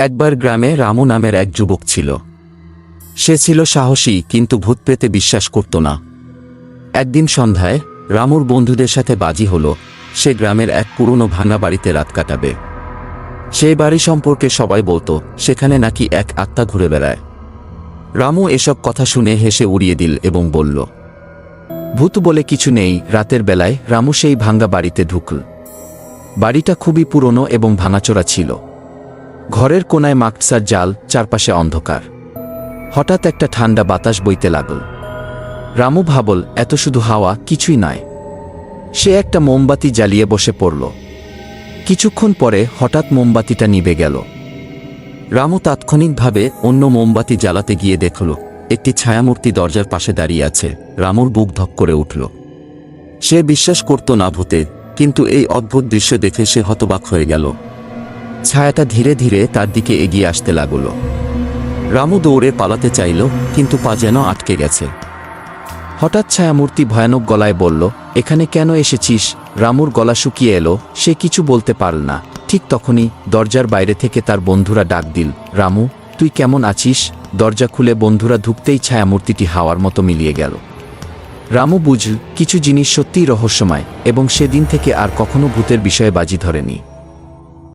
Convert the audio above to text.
একবার গ্রামে রামু নামের এক যুবক ছিল। সে ছিল সাহসী, কিন্তু ভূত পেতে বিশ্বাস করত না। একদিন সন্ধ্যায় রামুর বন্ধুদের সাথে বাজি হলো সে গ্রামের এক পুরনো ভাঙা বাড়িতে রাত কাটাবে। সেই বাড়ি সম্পর্কে সবাই বলতো সেখানে নাকি এক আত্মা ঘুরে বেড়ায়। রামু এসব কথা শুনে হেসে উড়িয়ে দিল এবং বলল, ভূত বলে কিছু নেই। রাতের বেলায় রামু সেই ভাঙা বাড়িতে ঢুকল। বাড়িটা খুবই পুরনো এবং ভাঙাচোরা ছিল। ঘরের কোনায় মাকড়সার জাল, চারপাশে অন্ধকার। হঠাৎ একটা ঠান্ডা বাতাস বইতে লাগল। রামু ভাবল, এত শুধু হাওয়া, কিছুই নয়। সে একটা মোমবাতি জ্বালিয়ে বসে পড়ল। কিছুক্ষণ পরে হঠাৎ মোমবাতিটা নিভে গেল। রামু তাৎক্ষণিকভাবে অন্য মোমবাতি জ্বালাতে গিয়ে দেখল একটি ছায়ামূর্তি দরজার পাশে দাঁড়িয়ে আছে। রামুর বুক ধক করে উঠল। সে বিশ্বাস করত না ভূতে, কিন্তু এই অদ্ভুত দৃশ্য দেখে সে হতবাক হয়ে গেল। ছায়াটা ধীরে ধীরে তার দিকে এগিয়ে আসতে লাগল। রামু দৌড়ে পালাতে চাইল, কিন্তু পা যেন আটকে গেছে। হঠাৎ ছায়ামূর্তি ভয়ানক গলায় বলল, এখানে কেন এসেছিস? রামুর গলা শুকিয়ে এলো, সে কিছু বলতে পারল না। ঠিক তখনই দরজার বাইরে থেকে তার বন্ধুরা ডাক দিল, রামু, তুই কেমন আছিস? দরজা খুলে বন্ধুরা ঢুকতেই ছায়ামূর্তিটি হাওয়ার মতো মিলিয়ে গেল। রামু বুঝল কিছু জিনিস সত্যিই রহস্যময়, এবং সেদিন থেকে আর কখনো ভূতের বিষয়ে বাজি ধরেনি।